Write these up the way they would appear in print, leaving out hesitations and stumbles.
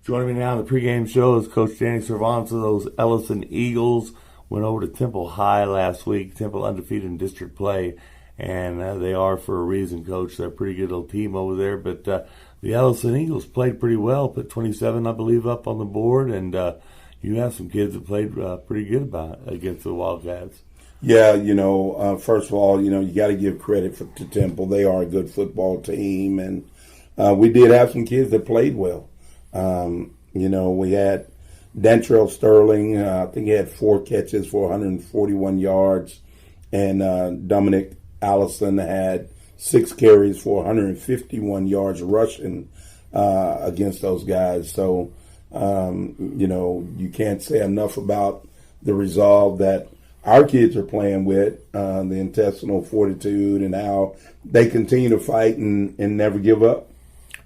Joining me now in the pregame show is Coach Danny Servance of those Ellison Eagles. Went over to Temple High last week. Temple undefeated in district play, and they are for a reason, Coach. They're a pretty good little team over there. But the Ellison Eagles played pretty well, put 27, I believe, up on the board, and you have some kids that played pretty good against the Wildcats. Yeah, first of all, you got to give credit to Temple. They are a good football team, and we did have some kids that played well. We had Dentrell Sterling, I think he had 4 catches for 141 yards, and Dominic Allison had 6 carries for 151 yards rushing against those guys. So, you can't say enough about the resolve that our kids are playing with, the intestinal fortitude, and how they continue to fight and never give up.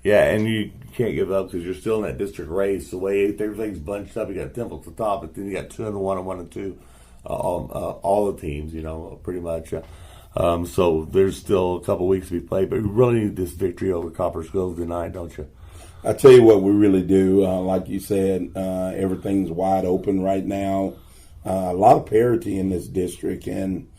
Yeah, and you can't give up because you're still in that district race. The way everything's bunched up, you got Temple at the top, but then you got 2 and 1 and 1 and 2, all the teams, pretty much. So there's still a couple weeks to be played, but we really need this victory over Copper's Cove tonight, don't you? I tell you what, we really do. Like you said, everything's wide open right now. A lot of parity in this district, and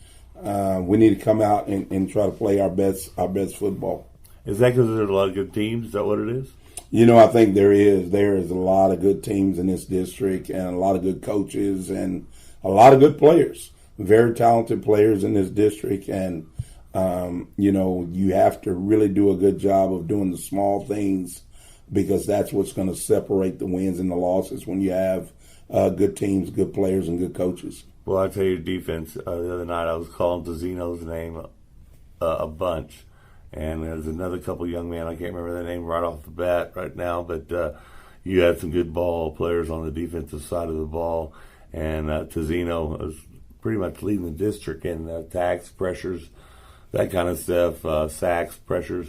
we need to come out and try to play our best football. Is that because there's a lot of good teams? Is that what it is? I think there is. There is a lot of good teams in this district, and a lot of good coaches, and a lot of good players. Very talented players in this district, and you have to really do a good job of doing the small things, because that's what's going to separate the wins and the losses when you have good teams, good players, and good coaches. Well, I tell you, defense, the other night I was calling Tazino's name a bunch. And there's another couple young men, I can't remember their name right off the bat right now, but you had some good ball players on the defensive side of the ball. And Tazino is pretty much leading the district in attacks, pressures, that kind of stuff, sacks, pressures.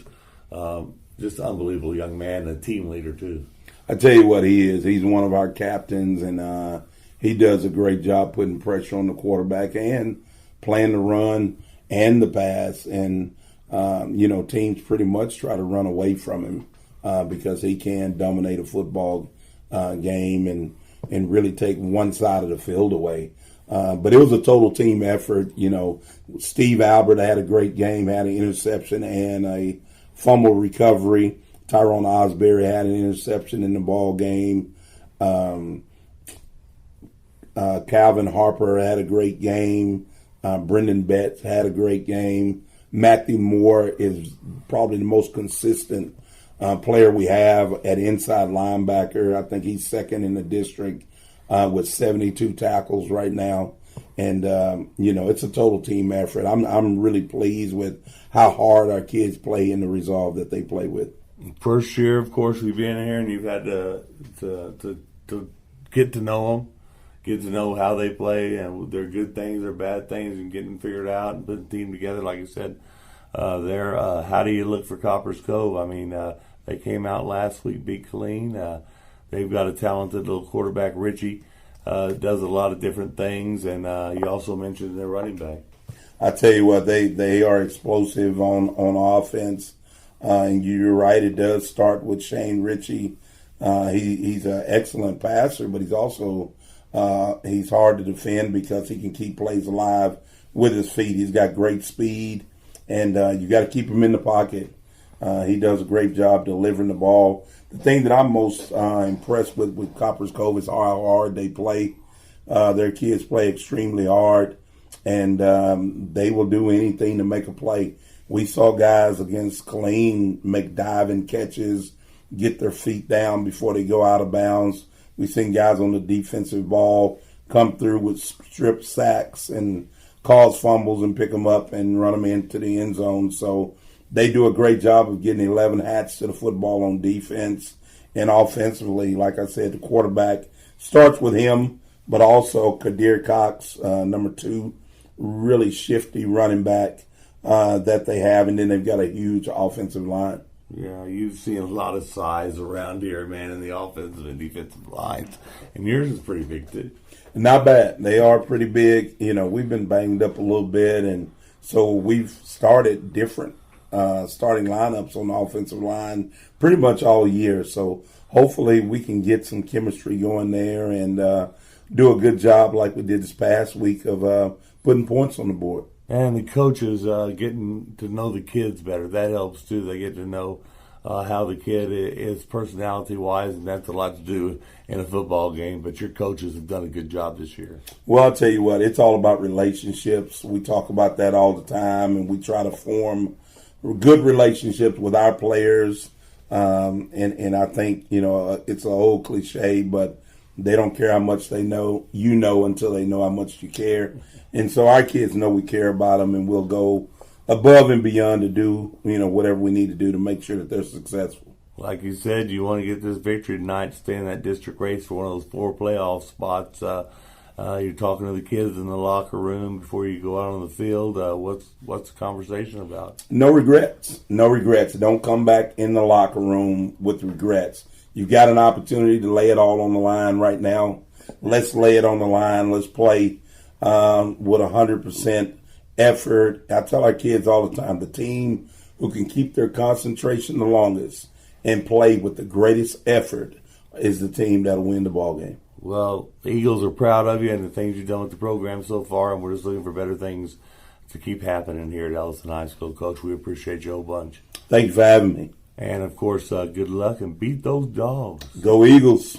Just an unbelievable young man and a team leader, too. I tell you what he is. He's one of our captains, and he does a great job putting pressure on the quarterback and playing the run and the pass. And teams pretty much try to run away from him because he can dominate a football game and really take one side of the field away. But it was a total team effort. Steve Albert had a great game, had an interception and a fumble recovery. Tyrone Osbury had an interception in the ball game. Calvin Harper had a great game. Brendan Betts had a great game. Matthew Moore is probably the most consistent player we have at inside linebacker. I think he's second in the district with 72 tackles right now. And, it's a total team effort. I'm really pleased with how hard our kids play and the resolve that they play with. First year, of course, we've been here and you've had to get to know them. Get to know how they play and their good things, their bad things, and getting them figured out and putting the team together. Like you said, how do you look for Copper's Cove? I mean, they came out last week, beat Killeen. They've got a talented little quarterback, Richie, does a lot of different things, and you also mentioned their running back. I tell you what, they are explosive on offense, and you're right. It does start with Shane Ritchie. He's an excellent passer, but he's also he's hard to defend because he can keep plays alive with his feet. He's got great speed, and you got to keep him in the pocket. He does a great job delivering the ball. The thing that I'm most impressed with Copper's Cove is how hard they play. Their kids play extremely hard, and they will do anything to make a play. We saw guys against Killeen make diving catches, get their feet down before they go out of bounds. We've seen guys on the defensive ball come through with strip sacks and cause fumbles and pick them up and run them into the end zone. So they do a great job of getting 11 hats to the football on defense. And offensively, like I said, the quarterback starts with him, but also Kadir Cox, number 2, really shifty running back that they have. And then they've got a huge offensive line. Yeah, you've seen a lot of size around here, man, in the offensive and defensive lines. And yours is pretty big, too. Not bad. They are pretty big. We've been banged up a little bit, and so we've started different starting lineups on the offensive line pretty much all year. So hopefully we can get some chemistry going there and do a good job like we did this past week of putting points on the board. And the coaches getting to know the kids better. That helps, too. They get to know how the kid is personality-wise, and that's a lot to do in a football game. But your coaches have done a good job this year. Well, I'll tell you what, it's all about relationships. We talk about that all the time, and we try to form good relationships with our players. And I think, it's an old cliche, but they don't care how much they know, until they know how much you care. And so our kids know we care about them, and we'll go above and beyond to do, whatever we need to do to make sure that they're successful. Like you said, you want to get this victory tonight, stay in that district race for one of those 4 playoff spots. You're talking to the kids in the locker room before you go out on the field. What's the conversation about? No regrets. No regrets. Don't come back in the locker room with regrets. You've got an opportunity to lay it all on the line right now. Let's lay it on the line. Let's play with 100% effort. I tell our kids all the time, the team who can keep their concentration the longest and play with the greatest effort is the team that'll win the ball game. Well, the Eagles are proud of you and the things you've done with the program so far, and we're just looking for better things to keep happening here at Ellison High School. Coach, we appreciate you a bunch. Thank you for having me. And, of course, good luck and beat those dogs. Go Eagles.